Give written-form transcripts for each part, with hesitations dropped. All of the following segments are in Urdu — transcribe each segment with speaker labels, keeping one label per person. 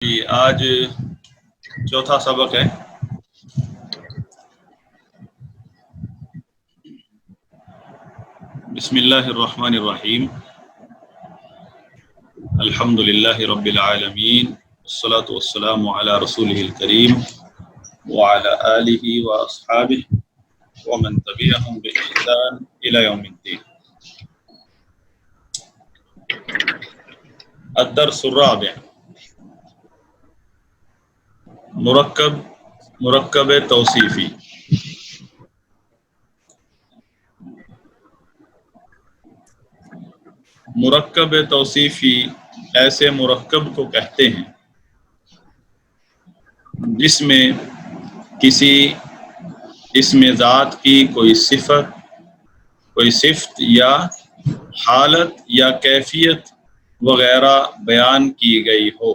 Speaker 1: جی آج چوتھا سبق ہے. بسم اللہ الرحمن الرحیم. الحمد للہ رب العالمین والصلاة والسلام علی رسولہ الکریم وعلی آلہ واصحابہ ومن تبعہم بإحسان الی یوم الدین. الدرس الرابع. مرکب توصیفی. مرکب توصیفی ایسے مرکب کو کہتے ہیں جس میں کسی اسم ذات کی کوئی صفت یا حالت یا کیفیت وغیرہ بیان کی گئی ہو.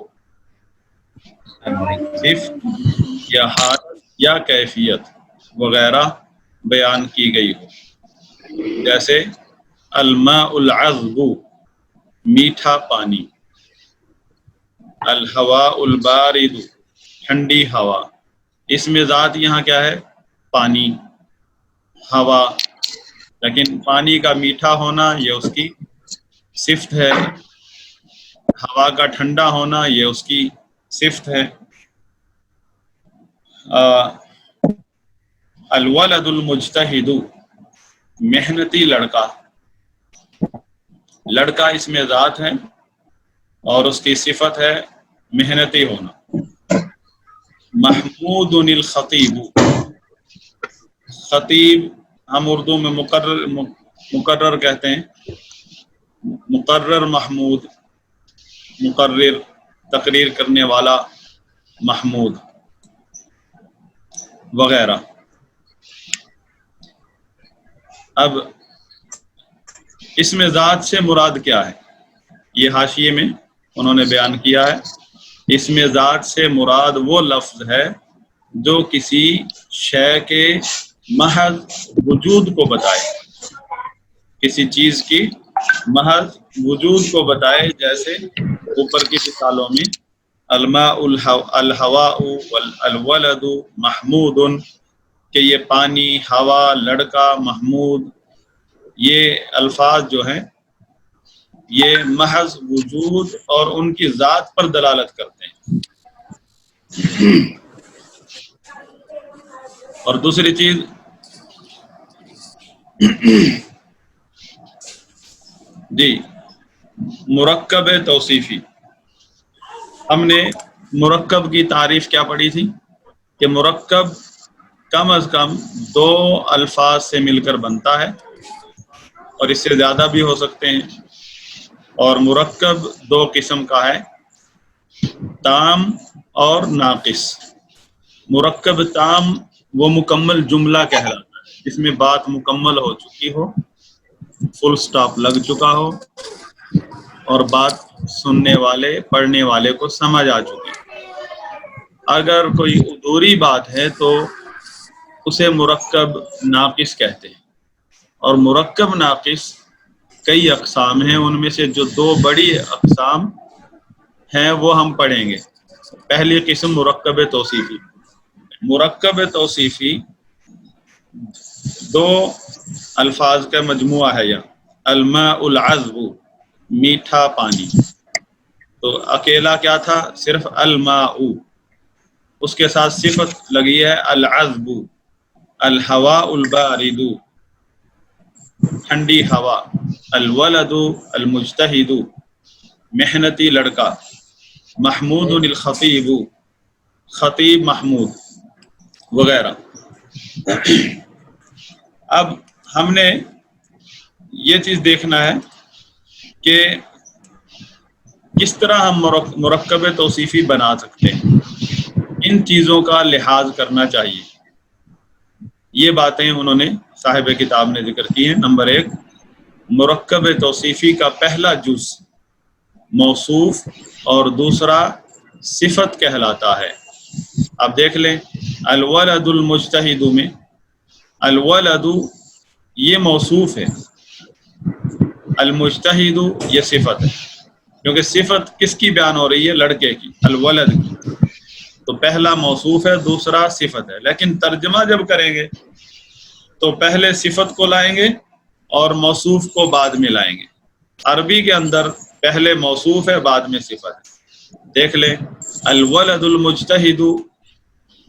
Speaker 1: صفت یا حالت یا کیفیت وغیرہ بیان کی گئی ہو. جیسے الماء العذب میٹھا پانی، الہواء البارد ٹھنڈی ہوا. اس میں ذات یہاں کیا ہے؟ پانی، ہوا. لیکن پانی کا میٹھا ہونا یہ اس کی صفت ہے، ہوا کا ٹھنڈا ہونا یہ اس کی صفت ہے. الولد المجتہد محنتی لڑکا. لڑکا اس میں ذات ہے اور اس کی صفت ہے محنتی ہونا. محمود الخطیب، خطیب ہم اردو میں مقرر کہتے ہیں. مقرر محمود، مقرر تقریر کرنے والا محمود وغیرہ. اب اس میں ذات سے مراد کیا ہے؟ یہ حاشیے میں انہوں نے بیان کیا ہے. اس میں ذات سے مراد وہ لفظ ہے جو کسی شے کے محض وجود کو بتائے، کسی چیز کی محض وجود کو بتائے. جیسے اوپر کی مثالوں میں الماء الہواء والولد محمود، کہ یہ پانی، ہوا، لڑکا، محمود، یہ الفاظ جو ہیں یہ محض وجود اور ان کی ذات پر دلالت کرتے ہیں. اور دوسری چیز جی مرکب توصیفی. ہم نے مرکب کی تعریف کیا پڑھی تھی کہ مرکب کم از کم دو الفاظ سے مل کر بنتا ہے اور اس سے زیادہ بھی ہو سکتے ہیں. اور مرکب دو قسم کا ہے، تام اور ناقص. مرکب تام وہ مکمل جملہ کہلاتا ہے جس میں بات مکمل ہو چکی ہو، فل سٹاپ لگ چکا ہو اور بات سننے والے پڑھنے والے کو سمجھ آ چکی ہو. اگر کوئی ادھوری بات ہے تو اسے مرکب ناقص کہتے ہیں. اور مرکب ناقص کئی اقسام ہیں، ان میں سے جو دو بڑی اقسام ہیں وہ ہم پڑھیں گے. پہلی قسم مرکب توصیفی. مرکب توصیفی دو الفاظ کا مجموعہ ہے. یا الماء العذب میٹھا پانی، تو اکیلا کیا تھا؟ صرف الماء. اس کے ساتھ صفت لگی ہے العذب. الہواء البارد ٹھنڈی ہوا. الولد المجتہد محنتی لڑکا. محمود الخطیب خطیب محمود وغیرہ. اب ہم نے یہ چیز دیکھنا ہے کہ کس طرح ہم مرکب توصیفی بنا سکتے ہیں. ان چیزوں کا لحاظ کرنا چاہیے. یہ باتیں انہوں نے صاحب کتاب نے ذکر کی ہیں. نمبر 1، مرکب توصیفی کا پہلا جز موصوف اور دوسرا صفت کہلاتا ہے. اب دیکھ لیں، الولد المجتہد میں الولد یہ موصوف ہے، المجتہد یہ صفت ہے. کیونکہ صفت کس کی بیان ہو رہی ہے؟ لڑکے کی، الولد کی، تو پہلا موصوف ہے، دوسرا صفت ہے. لیکن ترجمہ جب کریں گے تو پہلے صفت کو لائیں گے اور موصوف کو بعد میں لائیں گے. عربی کے اندر پہلے موصوف ہے، بعد میں صفت ہے. دیکھ لیں الولد المجتہد،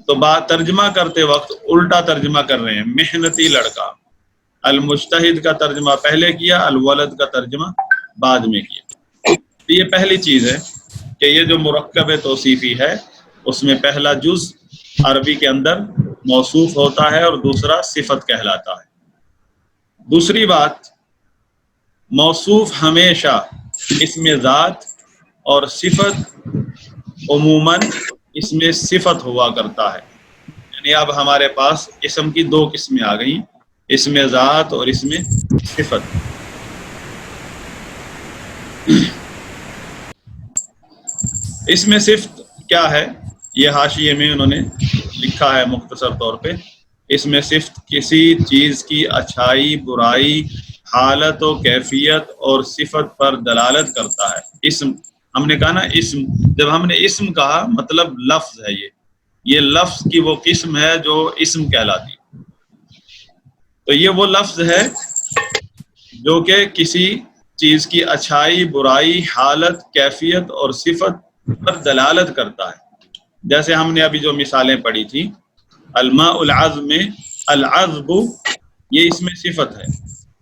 Speaker 1: تو بات ترجمہ کرتے وقت الٹا ترجمہ کر رہے ہیں، محنتی لڑکا. المجتہد کا ترجمہ پہلے کیا، الولد کا ترجمہ بعد میں کیا. تو یہ پہلی چیز ہے کہ یہ جو مرکب توصیفی ہے اس میں پہلا جز عربی کے اندر موصوف ہوتا ہے اور دوسرا صفت کہلاتا ہے. دوسری بات، موصوف ہمیشہ اسم ذات اور صفت عموماً اسم صفت ہوا کرتا ہے. یعنی اب ہمارے پاس اسم کی دو قسمیں آ گئیں، اسم ذات اور اسم صفت. اسم صفت کیا ہے؟ یہ حاشیے میں انہوں نے لکھا ہے مختصر طور پہ. اسم صفت کسی چیز کی اچھائی، برائی، حالت و کیفیت اور صفت پر دلالت کرتا ہے. اسم ہم نے کہا نا، اسم جب ہم نے اسم کہا مطلب لفظ ہے، یہ لفظ کی وہ قسم ہے جو اسم کہلاتی ہے. تو یہ وہ لفظ ہے جو کہ کسی چیز کی اچھائی، برائی، حالت، کیفیت اور صفت پر دلالت کرتا ہے. جیسے ہم نے ابھی جو مثالیں پڑھی تھی، الماء العذب میں العذب یہ اس میں صفت ہے.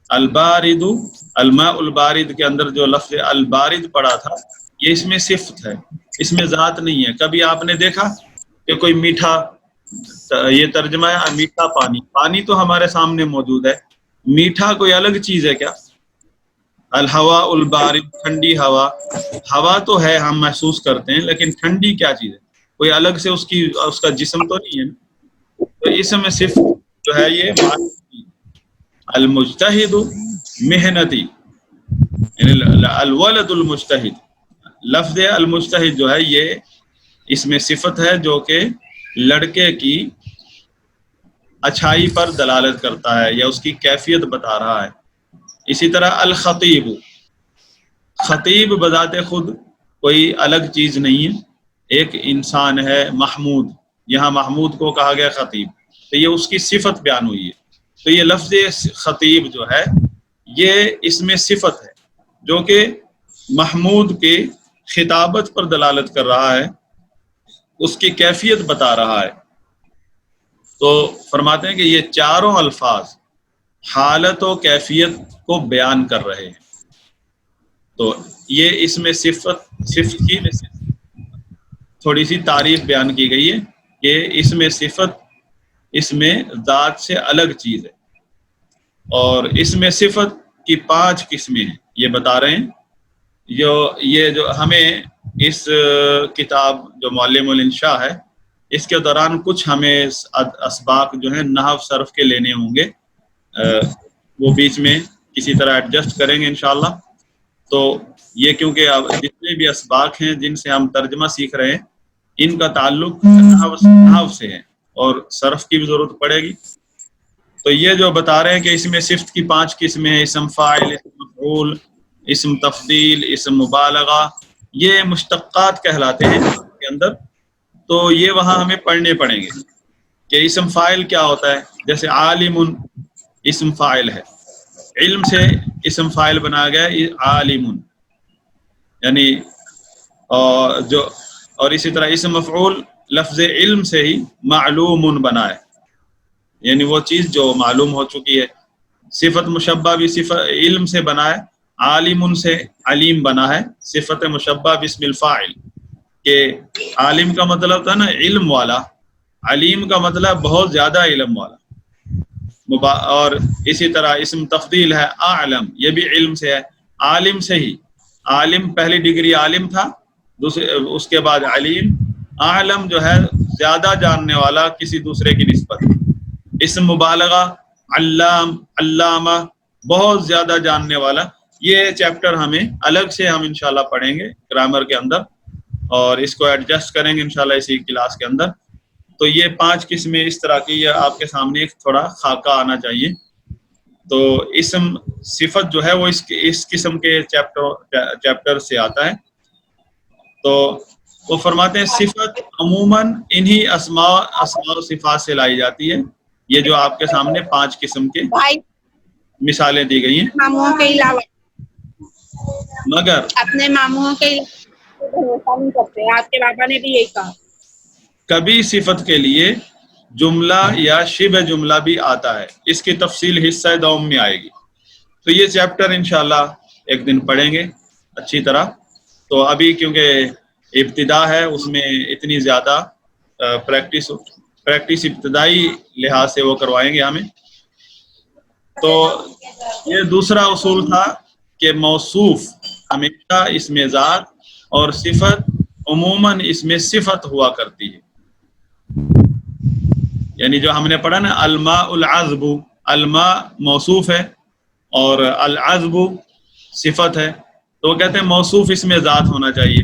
Speaker 1: البارد، الماء البارد کے اندر جو لفظ البارد پڑا تھا یہ اس میں صفت ہے، اس میں ذات نہیں ہے. کبھی آپ نے دیکھا کہ کوئی میٹھا، یہ ترجمہ ہے میٹھا پانی، پانی تو ہمارے سامنے موجود ہے، میٹھا کوئی الگ چیز ہے کیا؟ الہوا البارد، ٹھنڈی ہوا، ہوا تو ہے ہم محسوس کرتے ہیں، لیکن ٹھنڈی کیا چیز ہے؟ کوئی الگ سے اس کا جسم تو نہیں ہے. تو اس میں صرف جو ہے یہ المجتہد محنتی، یعنی الولد المجتہد، لفظ المجتہد جو ہے یہ اس میں صفت ہے جو کہ لڑکے کی اچھائی پر دلالت کرتا ہے یا اس کی کیفیت بتا رہا ہے. اسی طرح الخطیب، خطیب بذات خود کوئی الگ چیز نہیں ہے، ایک انسان ہے محمود، یہاں محمود کو کہا گیا خطیب، تو یہ اس کی صفت بیان ہوئی ہے. تو یہ لفظ خطیب جو ہے یہ اس میں صفت ہے جو کہ محمود کے خطابت پر دلالت کر رہا ہے، اس کی کیفیت بتا رہا ہے. تو فرماتے ہیں کہ یہ چاروں الفاظ حالت و کیفیت کو بیان کر رہے ہیں. تو یہ اس میں صفت کی تھوڑی سی تعریف بیان کی گئی ہے کہ اس میں صفت اس میں ذات سے الگ چیز ہے، اور اس میں صفت کی 5 قسمیں ہیں یہ بتا رہے ہیں. جو ہمیں اس کتاب جو معلم الانشاء ہے اس کے دوران کچھ ہمیں اسباق جو ہیں نحو صرف کے لینے ہوں گے، وہ بیچ میں کسی طرح ایڈجسٹ کریں گے انشاءاللہ. تو یہ کیونکہ جتنے بھی اسباق ہیں جن سے ہم ترجمہ سیکھ رہے ہیں ان کا تعلق نحو سے ہے اور صرف کی بھی ضرورت پڑے گی. تو یہ جو بتا رہے ہیں کہ اس میں صفت کی 5 قسمیں ہیں، اسم فاعل، اسم مفعول، اسم تفضیل، اسم مبالغہ، یہ مشتقات کہلاتے ہیں کے اندر. تو یہ وہاں ہمیں پڑھنے پڑیں گے کہ اسم فاعل کیا ہوتا ہے. جیسے عالم اسم فاعل ہے، علم سے اسم فاعل بنا گیا عالم، یعنی اور اسی طرح اسم مفعول لفظ علم سے ہی معلوم بنا ہے، یعنی وہ چیز جو معلوم ہو چکی ہے. صفت مشبہ بھی صفت علم سے بنا ہے، عالم سے علیم بنا ہے. صفت مشبہ باسم الفاعل، کہ عالم کا مطلب تھا نا علم والا، علیم کا مطلب بہت زیادہ علم والا. اور اسی طرح اسم تفضیل ہے اعلم، یہ بھی علم سے ہے، عالم سے ہی. عالم پہلی ڈگری عالم تھا، اس کے بعد علیم، اعلم جو ہے زیادہ جاننے والا کسی دوسرے کی نسبت. اسم مبالغہ علام، علامہ، بہت زیادہ جاننے والا. یہ چیپٹر ہمیں الگ سے ہم انشاءاللہ پڑھیں گے گرامر کے اندر، اور اس کو ایڈجسٹ کریں گے انشاءاللہ اسی کلاس کے اندر. تو یہ 5 قسمیں اس طرح کی، یہ آپ کے سامنے ایک تھوڑا خاکہ آنا چاہیے. تو اسم صفت جو ہے وہ اس قسم کے چیپٹر سے آتا ہے. تو وہ فرماتے ہیں صفت عموماً انہی اسماء و صفات سے لائی جاتی ہے. یہ جو آپ کے سامنے 5 قسم کے مثالیں دی گئی ہیں.
Speaker 2: ماموں کے علاوہ
Speaker 1: مگر
Speaker 2: اپنے ماموں کے بھروسہ نہیں کرتے. آپ کے بابا نے بھی یہی کہا.
Speaker 1: کبھی صفت کے لیے جملہ یا شبہ جملہ بھی آتا ہے. اس کی تفصیل حصہ دوم میں آئے گی. تو یہ چیپٹر انشاءاللہ ایک دن پڑھیں گے اچھی طرح. تو ابھی کیونکہ ابتدا ہے اس میں اتنی زیادہ پریکٹس ابتدائی لحاظ سے وہ کروائیں گے ہمیں. تو یہ دوسرا اصول تھا کہ موصوف ہمیشہ اسم ذات اور صفت عموماً اسم صفت ہوا کرتی ہے. یعنی جو ہم نے پڑھا نا الماء العذب، الماء موصوف ہے اور العذب صفت ہے. تو وہ کہتے ہیں موصوف اسم ذات ہونا چاہیے.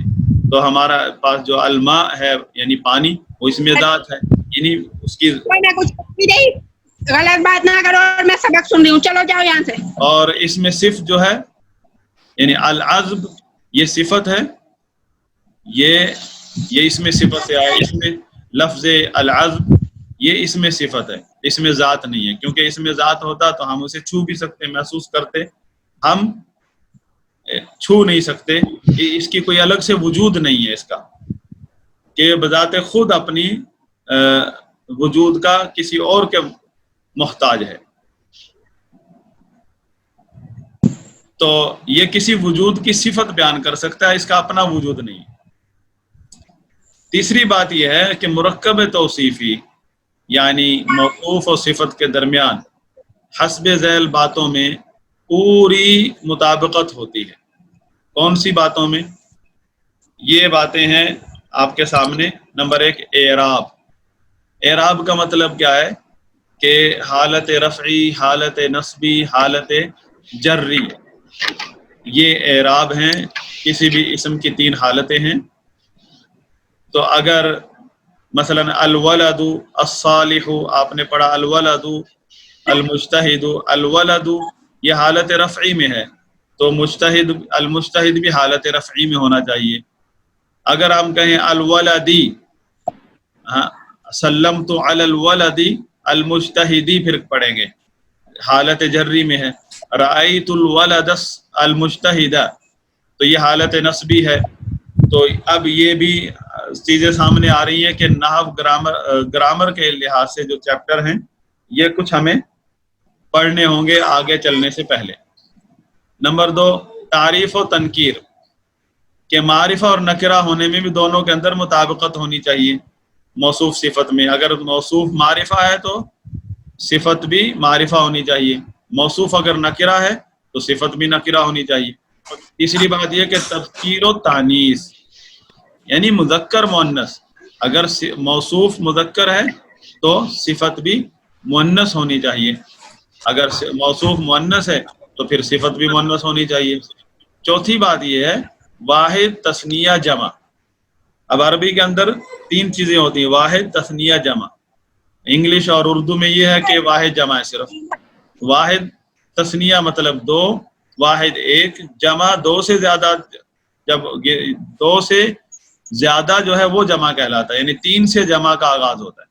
Speaker 1: تو ہمارا پاس جو الماء ہے یعنی پانی وہ اسم ذات ہے، یعنی اس کی
Speaker 2: میں کچھ نہیں، غلط بات نہ کرو اور میں سبق سن رہی ہوں. چلو جاؤ یہاں سے.
Speaker 1: اور اس میں صفت جو ہے یعنی العذب یہ صفت ہے. یہ اس میں صفت سے آیا. اس میں لفظ العذب یہ اس میں صفت ہے، اس میں ذات نہیں ہے. کیونکہ اس میں ذات ہوتا تو ہم اسے چھو بھی سکتے، محسوس کرتے. ہم چھو نہیں سکتے. اس کی کوئی الگ سے وجود نہیں ہے اس کا، کہ بذات خود اپنی وجود کا کسی اور کے محتاج ہے. تو یہ کسی وجود کی صفت بیان کر سکتا ہے، اس کا اپنا وجود نہیں. تیسری بات یہ ہے کہ مرکب توصیفی یعنی موصوف و صفت کے درمیان حسب ذیل باتوں میں پوری مطابقت ہوتی ہے. کون سی باتوں میں؟ یہ باتیں ہیں آپ کے سامنے. نمبر 1 اعراب. اعراب کا مطلب کیا ہے کہ حالت رفعی، حالت نصبی، حالت جری، یہ اعراب ہیں. کسی بھی اسم کی 3 حالتیں ہیں. تو اگر مثلا الولد الصالح آپ نے پڑھا، الولد المجتہد، الولد یہ حالت رفعی میں ہے تو المجتہد بھی حالت رفعی میں ہونا چاہیے. اگر ہم کہیں الولدی، سلمت علی الولدی المجتہدی پھر پڑھیں گے حالت جری میں ہے. رأیت الولد المجتہدہ تو یہ حالت نصبی ہے. تو اب یہ بھی چیزیں سامنے آ رہی ہیں کہ نحو گرامر کے لحاظ سے جو چیپٹر ہیں یہ کچھ ہمیں پڑھنے ہوں گے آگے چلنے سے پہلے. نمبر 2 تعریف و تنکیر، کہ معرفہ اور نکرہ ہونے میں بھی دونوں کے اندر مطابقت ہونی چاہیے. موصوف صفت میں اگر موصوف معرفہ ہے تو صفت بھی معرفہ ہونی چاہیے. موصوف اگر نکرہ ہے تو صفت بھی نکرہ ہونی چاہیے. تیسری بات یہ کہ تذکیر و تانیث یعنی مذکر مؤنث، اگر موصوف مذکر ہے تو صفت بھی مؤنث ہونی چاہیے. اگر موصوف مؤنث ہے تو پھر صفت بھی مؤنث ہونی چاہیے. چوتھی بات یہ ہے واحد، تثنیہ، جمع. اب عربی کے اندر 3 چیزیں ہوتی ہیں، واحد، تثنیہ، جمع. انگلش اور اردو میں یہ ہے کہ واحد جمع ہے. صرف واحد تثنیہ مطلب 2، واحد 1، جمع 2 سے زیادہ. جب 2 سے زیادہ جو ہے وہ جمع کہلاتا ہے، یعنی 3 سے جمع کا آغاز ہوتا ہے.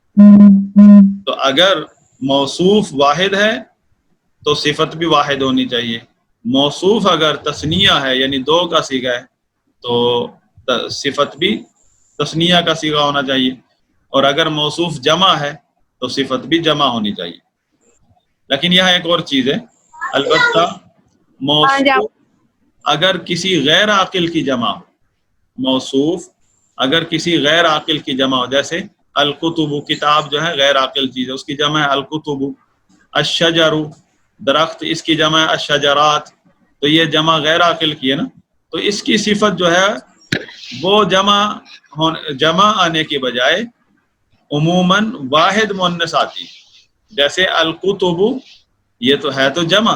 Speaker 1: تو اگر موصوف واحد ہے تو صفت بھی واحد ہونی چاہیے. موصوف اگر تثنیہ ہے یعنی 2 کا صیغہ ہے تو صفت بھی تثنیہ کا صیغہ ہونا چاہیے. اور اگر موصوف جمع ہے تو صفت بھی جمع ہونی چاہیے. لیکن یہاں ایک اور چیز ہے، البتہ موصوف اگر کسی غیر عاقل کی جمع ہو، موصوف اگر کسی غیر عاقل کی جمع ہو، جیسے الکتب کتاب جو ہے غیر عاقل چیز ہے، اس کی جمع ہے الکتب. الشجر درخت، اس کی جمع ہے الشجرات. تو یہ جمع غیر عاقل کی ہے نا، تو اس کی صفت جو ہے وہ جمع آنے کے بجائے عموماً واحد مؤنث آتی ہے. جیسے الکتب یہ تو ہے تو جمع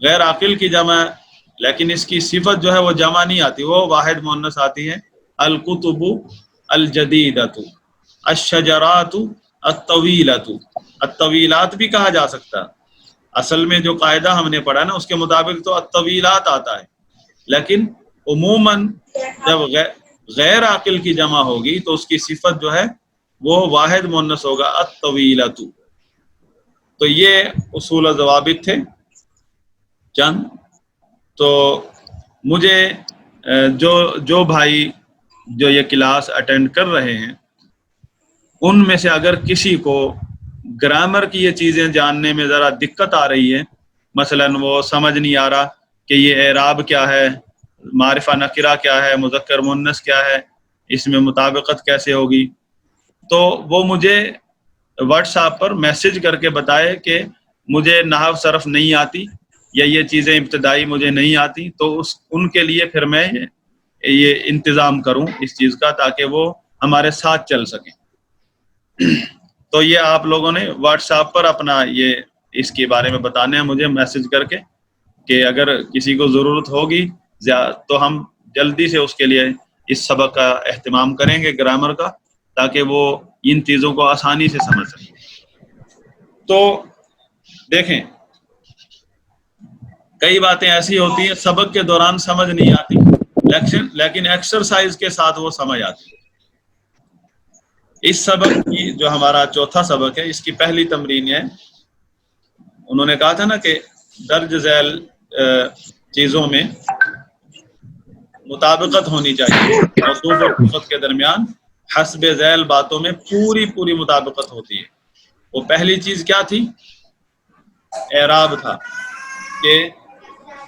Speaker 1: غیر عاقل کی جمع ہے، لیکن اس کی صفت جو ہے وہ جمع نہیں آتی، وہ واحد مؤنث آتی ہے. الکتب الجدیدۃ، الشجرات الطویلۃ. الطویلات بھی کہا جا سکتا ہے، اصل میں جو قاعدہ ہم نے پڑھا نا اس کے مطابق تو الطویلات آتا ہے، لیکن عموماً جب غیر عاقل کی جمع ہوگی تو اس کی صفت جو ہے وہ واحد مؤنث ہوگا، الطویلۃ۔ تو یہ اصول و ضوابط تھے چند۔ تو مجھے جو بھائی جو یہ کلاس اٹینڈ کر رہے ہیں ان میں سے اگر کسی کو گرامر کی یہ چیزیں جاننے میں ذرا دقت آ رہی ہے، مثلا وہ سمجھ نہیں آ رہا کہ یہ اعراب کیا ہے، معرفہ نکرہ کیا ہے، مذکر مؤنث کیا ہے، اس میں مطابقت کیسے ہوگی، تو وہ مجھے واٹس ایپ پر میسج کر کے بتائے کہ مجھے نحو صرف نہیں آتی یا یہ چیزیں ابتدائی مجھے نہیں آتی، تو ان کے لیے پھر میں یہ انتظام کروں اس چیز کا تاکہ وہ ہمارے ساتھ چل سکیں۔ تو یہ آپ لوگوں نے واٹس ایپ پر اپنا یہ اس کے بارے میں بتانے ہیں مجھے میسج کر کے کہ اگر کسی کو ضرورت ہوگی تو ہم جلدی سے اس کے لیے اس سبق کا اہتمام کریں گے گرامر کا، تاکہ وہ ان چیزوں کو آسانی سے سمجھ سکیں۔ تو دیکھیں کئی باتیں ایسی ہوتی ہیں سبق کے دوران سمجھ نہیں آتی، لیکن ایکسرسائز کے ساتھ وہ سمجھ آتی۔ اس سبق کی جو ہمارا چوتھا سبق ہے اس کی پہلی تمرین ہے، انہوں نے کہا تھا نا کہ درج ذیل چیزوں میں مطابقت ہونی چاہیے، موصوف اور صفت کے درمیان حسب ذیل باتوں میں پوری مطابقت ہوتی ہے۔ وہ پہلی چیز کیا تھی؟ اعراب تھا کہ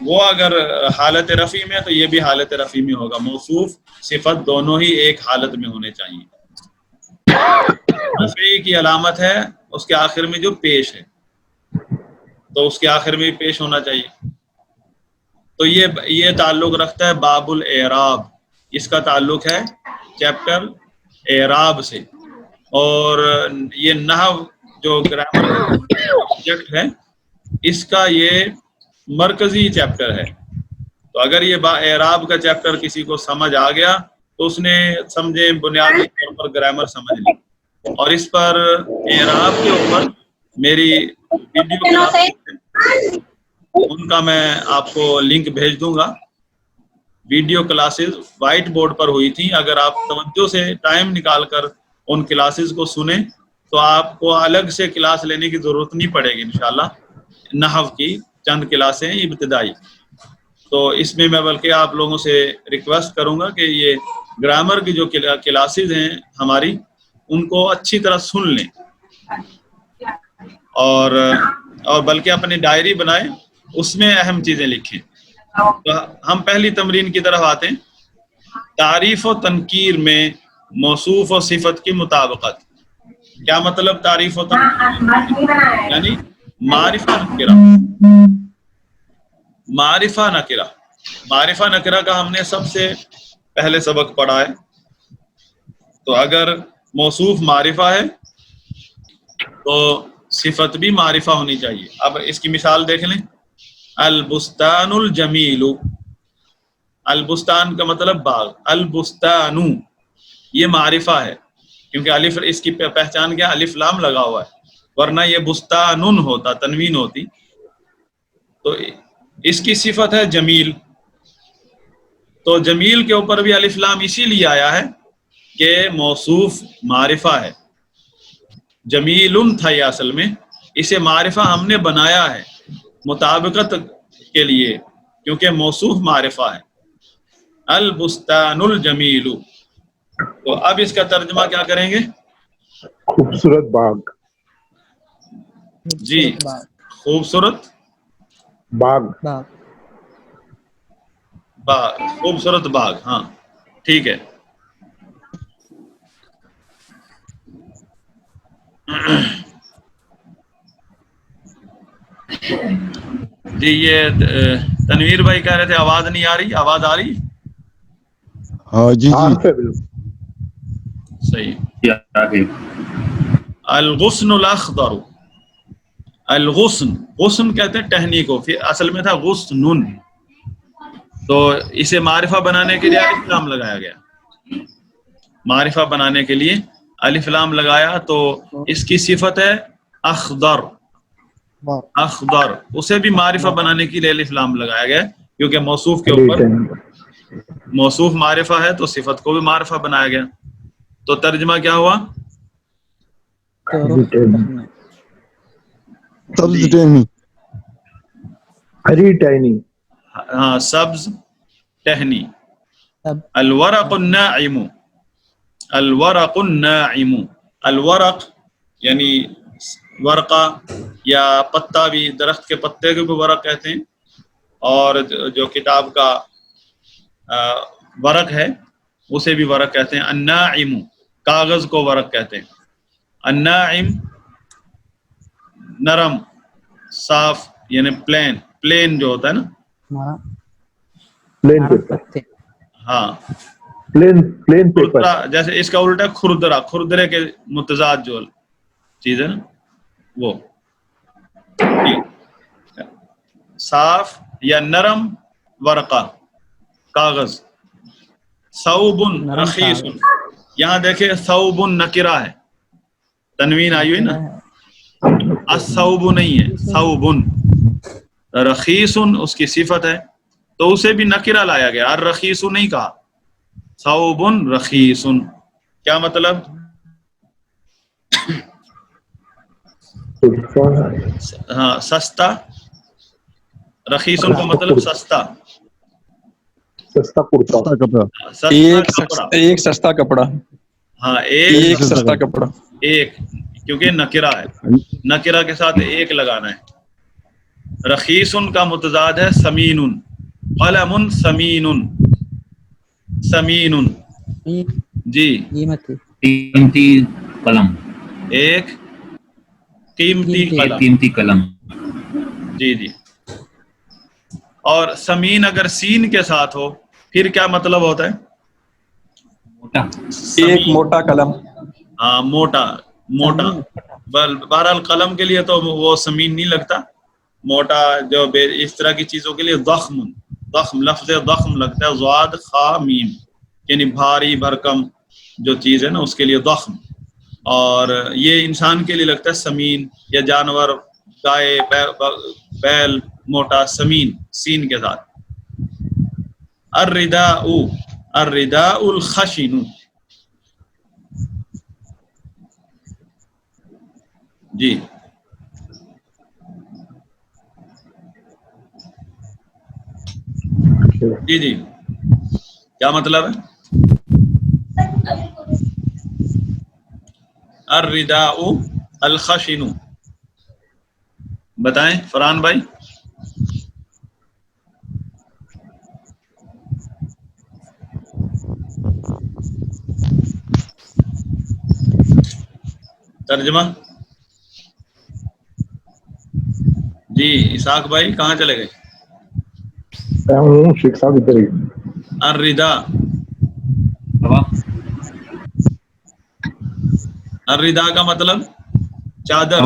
Speaker 1: وہ اگر حالت رفع میں ہے تو یہ بھی حالت رفع میں ہوگا، موصوف صفت دونوں ہی ایک حالت میں ہونے چاہیے۔ رفع کی علامت ہے اس کے آخر میں جو پیش ہے، تو اس کے آخر میں پیش ہونا چاہیے۔ تو یہ تعلق رکھتا ہے باب الاعراب، اس کا تعلق ہے چیپٹر اعراب سے، اور یہ نحو جو گرامر کا سبجیکٹ ہے اس کا یہ مرکزی چیپٹر ہے۔ تو اگر یہ اعراب کا چیپٹر کسی کو سمجھ آ گیا تو اس نے سمجھے بنیادی طور پر گرامر سمجھ لی۔ اور اس پر اعراب کے اوپر میری ویڈیو کلاسز ان کا میں آپ کو لنک بھیج دوں گا۔ ویڈیو کلاسز وائٹ بورڈ پر ہوئی تھی، اگر آپ توجہ سے ٹائم نکال کر ان کلاسز کو سنیں تو آپ کو الگ سے کلاس لینے کی ضرورت نہیں پڑے گی انشاءاللہ۔ نحو کی چند کلاسیں ابتدائی، تو اس میں بلکہ آپ لوگوں سے ریکویسٹ کروں گا کہ یہ گرامر کی جو کلاسز ہیں ہماری ان کو اچھی طرح سن لیں، اور بلکہ اپنی ڈائری بنائیں، اس میں اہم چیزیں لکھیں۔ تو ہم پہلی تمرین کی طرف آتے ہیں۔ تعریف و تنکیر میں موصوف و صفت کی مطابقت۔ کیا مطلب تعریف و تنکیر؟ یعنی معرفہ نکرہ۔ معرفہ نکرہ کا ہم نے سب سے پہلے سبق پڑھا ہے۔ تو اگر موصوف معرفہ ہے تو صفت بھی معرفہ ہونی چاہیے۔ اب اس کی مثال دیکھ لیں، البستان الجمیل، البستان کا مطلب باغ، البستان یہ معرفہ ہے کیونکہ الف، اس کی پہچان کیا، الف لام لگا ہوا ہے، ورنہ یہ بستان ہوتا، تنوین ہوتی۔ تو اس کی صفت ہے جمیل، تو جمیل کے اوپر بھی الف لام اسی لیے آیا ہے کہ موصوف معرفہ ہے۔ جمیل تھا یہ اصل میں، اسے معرفہ ہم نے بنایا ہے مطابقت کے لیے کیونکہ موصوف معرفہ ہے۔ البستان الجمیل۔ تو اب اس کا ترجمہ کیا کریں گے؟
Speaker 3: خوبصورت باغ۔
Speaker 1: جی، خوبصورت
Speaker 3: باغ،
Speaker 1: خوبصورت باغ، ہاں ٹھیک ہے۔ جی یہ تنویر بھائی کہہ رہے تھے آواز نہیں آ رہی، آواز آ رہی؟
Speaker 4: ہاں جی
Speaker 1: صحیح۔ الغصن الاخضر، الغصن، غصن کہتے ہیں ٹہنی کو، پھر اصل میں تھا غصن، تو اسے معرفہ بنانے کے لیے الف لام لگایا گیا، معرفہ بنانے کے لیے الف لام لگایا، تو اس کی صفت ہے اخضر۔ اخضر اسے بھی معرفہ بنانے کے لیے الف لام لگایا گیا ہے، کیونکہ موصوف کے اوپر موصوف معرفہ ہے تو صفت کو بھی معرفہ بنایا گیا. تو ترجمہ کیا ہوا؟
Speaker 4: سبز ٹہنی.
Speaker 3: ہری ٹہنی.
Speaker 1: ہاں سبز ٹہنی. الورق الناعم، الورق الناعم، الورق یعنی ورقہ یا پتا بھی، درخت کے پتے کو بھی ورق کہتے ہیں، اور جو کتاب کا ورق ہے اسے بھی ورق کہتے ہیں. الناعم کاغذ کو ورق کہتے ہیں. الناعم نرم صاف یعنی پلین جو ہوتا ہے نا،
Speaker 3: پلین پیپر.
Speaker 1: ہاں
Speaker 3: پلین پیپر.
Speaker 1: جیسے اس کا الٹا کھردرا، کھردرے کے متضاد جو چیز ہے نا وہ صاف یا نرم ورقہ کاغذ. ثوب رخیص، یہاں دیکھیں ثوب نکرہ ہے، تنوین آئی ہوئی نا، الثوب نہیں ہے، ثوب. رخیص اس کی صفت ہے تو اسے بھی نکرہ لایا گیا، الرخیص نہیں کہا. ثوب رخیص کیا مطلب؟ ہاں سستا. رخیص کا مطلب سستا،
Speaker 3: سستا کرتا.
Speaker 4: کپڑا.
Speaker 5: ایک سستا کپڑا.
Speaker 1: ہاں
Speaker 5: ایک سستا کپڑا.
Speaker 1: ایک کیونکہ نکرہ ہے، نکرہ کے ساتھ ایک لگانا ہے. رخیص کا متضاد ہے سمین. قلم سمین، سمین جی
Speaker 6: قیمتی قلم،
Speaker 1: ایک قیمتی
Speaker 6: قلم.
Speaker 1: جی جی. اور سمین اگر سین کے ساتھ ہو پھر کیا مطلب ہوتا ہے؟
Speaker 6: موٹا.
Speaker 5: ایک موٹا قلم.
Speaker 1: ہاں موٹا. بہرحال قلم کے لیے تو وہ سمین نہیں لگتا، موٹا جو اس طرح کی چیزوں کے لیے ضخم لفظ ضخم لگتا ہے، ضاد خا میم، یعنی بھاری بھرکم جو چیز ہے نا اس کے لیے ضخم. اور یہ انسان کے لیے لگتا ہے سمین، یا جانور گائے بیل موٹا، سمین سین کے ساتھ. الرداء الخشن جی. جی جی کیا مطلب ہے؟ الرداء الخشن، بتائیں فرحان بھائی. ترجمہ جی. اسحاق بھائی کہاں چلے گئے؟
Speaker 3: شیخ صاحب ادھر ہی.
Speaker 1: الرداء، الرداء کا مطلب چادر.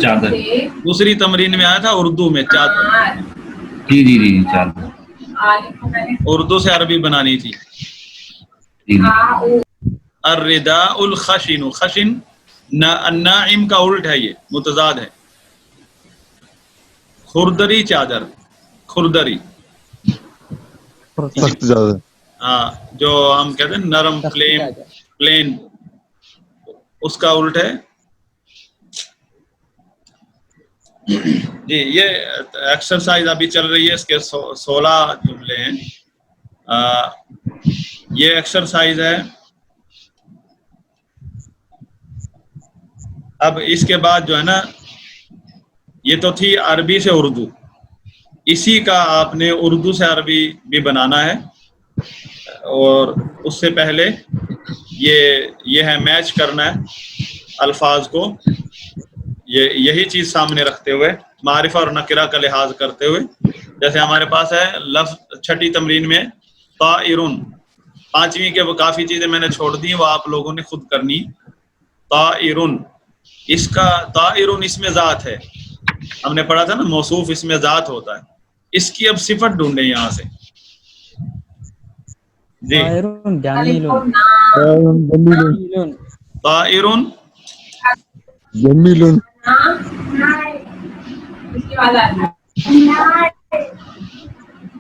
Speaker 6: چادر.
Speaker 1: دوسری تمرین میں آیا تھا اردو میں چادر.
Speaker 6: جی جی جی چادر.
Speaker 1: اردو سے عربی بنانی تھی.
Speaker 6: جی.
Speaker 1: الرداء الخشن، خشن الناعم کا الٹ ہے، یہ متضاد ہے. کھردری چادر، کھردری
Speaker 4: سخت زیادہ.
Speaker 1: ہاں جو ہم کہتے ہیں نرم پلین، اس کا الٹ ہے. جی یہ ایکسرسائز ابھی چل رہی ہے، اس کے 16 جملے ہیں. یہ ایکسرسائز ہے. اب اس کے بعد جو ہے نا، یہ تو تھی عربی سے اردو، اسی کا آپ نے اردو سے عربی بھی بنانا ہے. اور اس سے پہلے یہ ہے میچ کرنا ہے الفاظ کو، یہی چیز سامنے رکھتے ہوئے، معرفہ اور نکرہ کا لحاظ کرتے ہوئے. جیسے ہمارے پاس ہے لفظ چھٹی تمرین میں طائرن، پانچویں کے وہ کافی چیزیں میں نے چھوڑ دی، وہ آپ لوگوں نے خود کرنی. طائرن، اس کا طائرن اس میں ذات ہے، ہم نے پڑھا تھا نا موصوف اس میں ذات ہوتا ہے. اس کی اب صفت ڈھونڈیں یہاں سے. جی طائرن
Speaker 4: جمیل.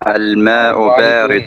Speaker 7: الماء بارد.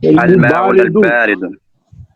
Speaker 7: الماء البارد.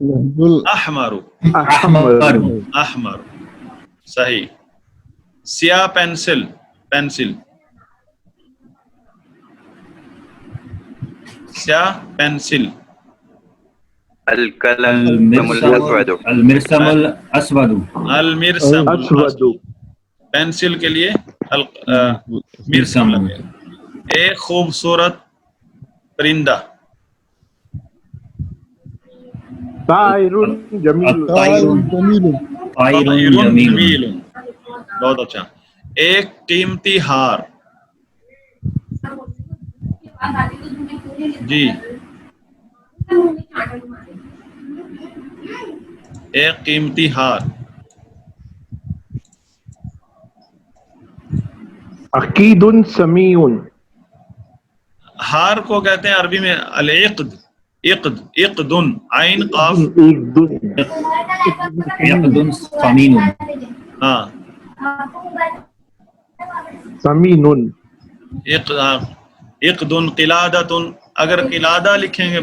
Speaker 1: احمر
Speaker 3: أحمر
Speaker 1: احمر صحیح. سیاہ پینسل پینسل سیاہ پینسل.
Speaker 7: القلم الأسود.
Speaker 6: المرسم الاسود.
Speaker 1: المرسم
Speaker 3: أسود
Speaker 1: پینسل کے لیے مرسم لگے. ایک خوبصورت پرندہ.
Speaker 3: طائر جميل
Speaker 6: طائر
Speaker 4: جميل
Speaker 6: طائر
Speaker 1: طائر
Speaker 6: جمیل.
Speaker 1: جمیل. بہت اچھا. ایک قیمتی ہار. جی ایک قیمتی ہار.
Speaker 3: عقيد سمي
Speaker 1: ہار کو کہتے ہیں عربی میں العقد. عقد عقد عین قاف.
Speaker 6: یقد ثمین.
Speaker 1: ہاں
Speaker 3: سمين
Speaker 1: عقد قلادۃ. اگر قلادہ لکھیں گے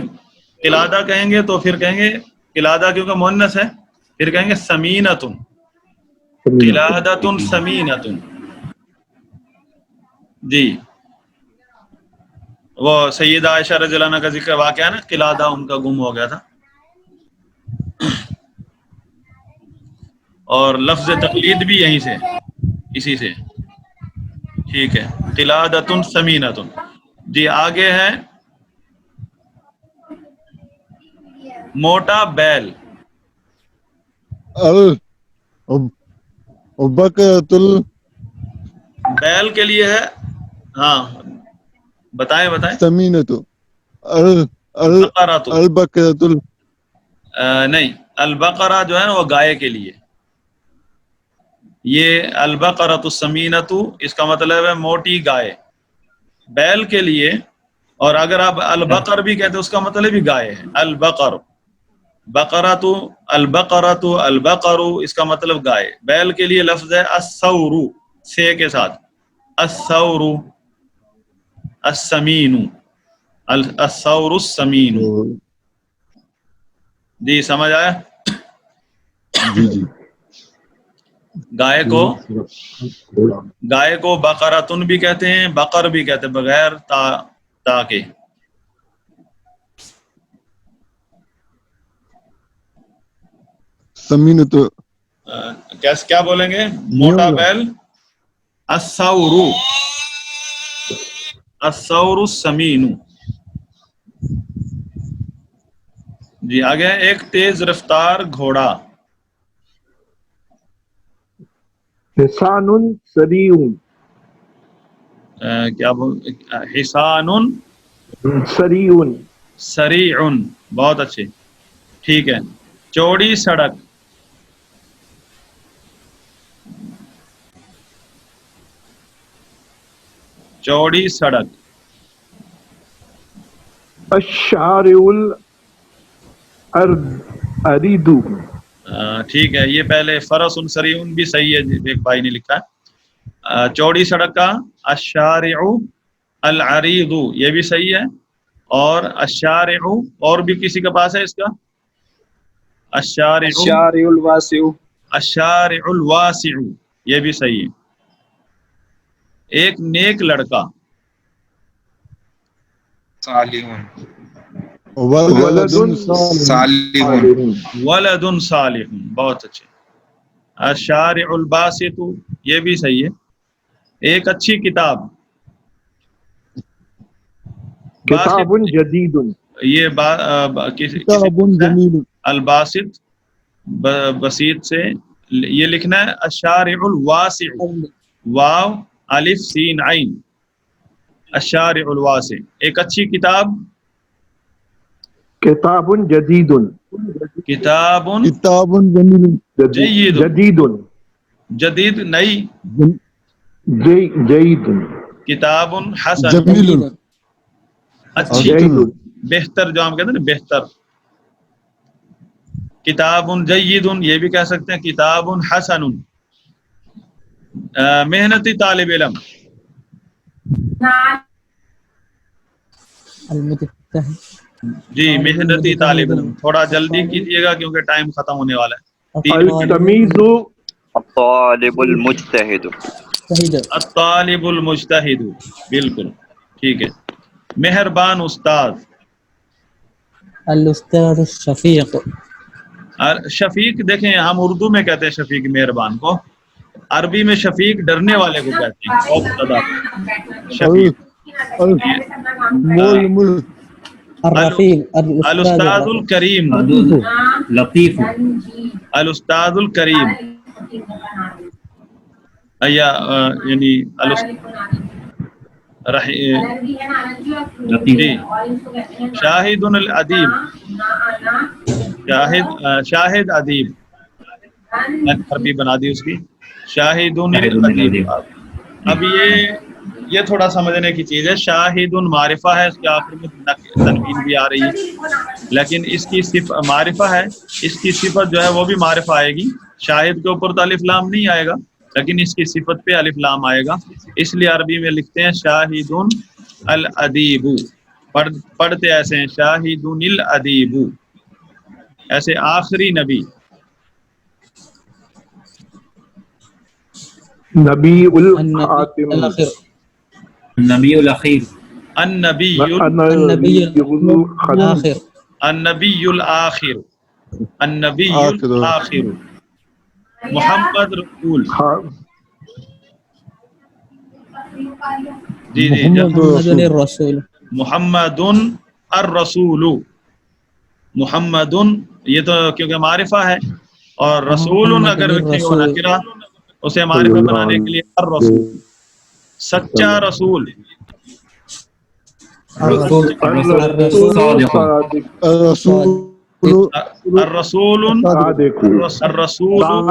Speaker 1: قلادہ کہیں گے تو پھر کہیں گے قلادہ کیونکہ مؤنث ہے پھر کہیں گے سمینۃ. قلادۃ سمینۃ. جی وہ سیدہ عائشہ رضی اللہ عنہ کا ذکر واقعہ ہے نا, قلادہ ان کا گم ہو گیا تھا. اور لفظ تقلید بھی یہیں سے اسی سے. ٹھیک ہے. قلادۃ سمینۃ. جی آگے ہے موٹا بیل.
Speaker 4: البقرة
Speaker 1: بیل کے لیے ہے. ہاں بتائیں
Speaker 4: الثمينة
Speaker 1: بقرۃ.
Speaker 4: البقرة
Speaker 1: نہیں البقرہ جو ہے نا وہ گائے کے لیے. یہ البقرۃ السمینۃ اس کا مطلب ہے موٹی گائے. بیل کے لیے. اور اگر آپ البقر بھی کہتے اس کا مطلب بھی گائے ہے. البقر بقرۃ البقرۃ البقر اس کا مطلب گائے. بیل کے لیے لفظ ہے الثور سے کے ساتھ. الثور السمین الثور السمین. جی سمجھ آیا.
Speaker 4: جی جی
Speaker 1: گائے کو بقرۃن بھی کہتے ہیں بقر بھی کہتے ہیں بغیر تا کے.
Speaker 4: سمینۃ
Speaker 1: کیا بولیں گے موٹا بیل. الثور الثور السمین. جی آگے ایک تیز رفتار گھوڑا.
Speaker 3: حصان سريع
Speaker 1: کیا حصان
Speaker 3: سريع
Speaker 1: سریع. بہت اچھے. ٹھیک ہے. چوڑی سڑک. چوڑی سڑک.
Speaker 3: الشارع الأريد.
Speaker 1: ٹھیک ہے. یہ پہلے فرس سریع بھی صحیح ہے. ایک بھائی نے لکھا ہے چوڑی سڑک کا الشارع العریض یہ بھی صحیح ہے. اور الشارع اور بھی کسی کے پاس ہے اس کا الشارع
Speaker 5: الواسع.
Speaker 1: الشارع الواسع یہ بھی صحیح ہے. ایک نیک لڑکا.
Speaker 3: ولد
Speaker 5: صالح.
Speaker 1: ولد صالح. بہت اچھے. الشارع الباسط یہ بھی صحیح ہے. ایک اچھی کتاب.
Speaker 3: کتاب جدید.
Speaker 1: یہ
Speaker 4: کتاب جمیل.
Speaker 1: الباسط بسیط سے یہ لکھنا ہے الشارع الواسع واو الف سین عین. الشارع الواسع ایک اچھی کتاب.
Speaker 3: کتاب جدید.
Speaker 1: کتاب
Speaker 4: جمیل.
Speaker 1: جید.
Speaker 3: جدید
Speaker 1: جدید نئی.
Speaker 3: جید.
Speaker 1: کتاب حسن
Speaker 4: جمیل.
Speaker 1: اچھی
Speaker 3: جید.
Speaker 1: بہتر جو ہم کہتے ہیں نا بہتر. کتاب جید یہ بھی کہہ سکتے ہیں. کتاب حسن محنتی طالب علم. جی محنتی طالب علم، تھوڑا جلدی کیجیے گا کیونکہ ٹائم ختم ہونے والا ہے.
Speaker 3: التمیز
Speaker 7: الطالب المجتهد.
Speaker 1: الطالب المجتہد، بالکل ٹھیک ہے. مہربان استاد.
Speaker 8: الاستاذ الشفیق.
Speaker 1: شفیق دیکھیں ہم اردو میں کہتے ہیں شفیق مہربان کو، عربی میں شفیق ڈرنے والے کو کہتے ہیں، خوف زدہ شفیق.
Speaker 8: الرفیق.
Speaker 1: الاستاذ الکریم.
Speaker 6: لطیف.
Speaker 1: الاستاذ الکریم یا یعنی جی. شاہد الادیب، شاہد ادیب، میں نے عربی بنا دی اس کی. شاہد الادیب. اب یہ تھوڑا سمجھنے کی چیز ہے. شاہد معرفہ ہے، اس کے آخر میں تنوین بھی آ رہی ہے، لیکن اس کی معرفہ ہے، اس کی صفت جو ہے وہ بھی معرفہ آئے گی. شاہد کے اوپر تو الف لام نہیں آئے گا، لیکن اس کی صفت پہ الف لام آئے گا. اس لیے عربی میں لکھتے ہیں شاہد الادیب، پڑھتے ایسے ہیں شاہد الادیب. ایسے آخری نبی.
Speaker 3: نبی الخاتم،
Speaker 6: النبی الاخیر.
Speaker 1: النبی
Speaker 8: الآخر.
Speaker 1: النبی الآخر. النبی الآخر. محمد رسول. جی جی
Speaker 8: محمد الرسول.
Speaker 1: محمد الرسول. محمد یہ تو کیونکہ معرفہ ہے، اور رسول اگر نکرہ اسے معرفہ بنانے کے لیے الرسول، سچا رسول.
Speaker 8: الرسول
Speaker 1: الرسول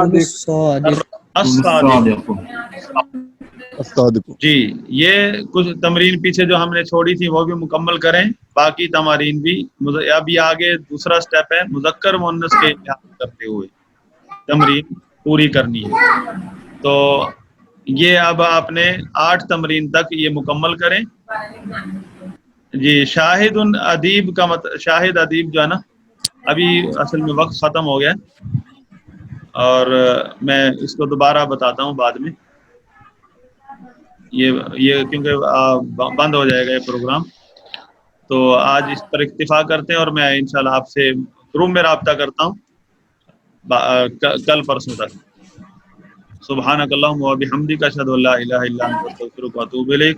Speaker 1: الصادق. جی یہ کچھ تمرین پیچھے جو ہم نے چھوڑی تھی وہ بھی مکمل کریں. باقی تمارین بھی ابھی آگے دوسرا سٹیپ ہے مذکر مؤنث کے لحاظ کرتے ہوئے تمرین پوری کرنی ہے. تو یہ اب آپ نے 8 تمرین تک یہ مکمل کریں. جی شاہد ادیب کا شاہد ادیب جو ہے نا، ابھی اصل میں وقت ختم ہو گیا اور میں اس کو دوبارہ بتاتا ہوں بعد میں. یہ کیونکہ بند ہو جائے گا یہ پروگرام، تو آج اس پر اکتفا کرتے ہیں اور میں انشاءاللہ آپ سے روم میں رابطہ کرتا ہوں کل پرسوں تک. سبحانک اللہم و بحمدک اشہد ان لا الہ الا انت استغفرک و اتوب الیک.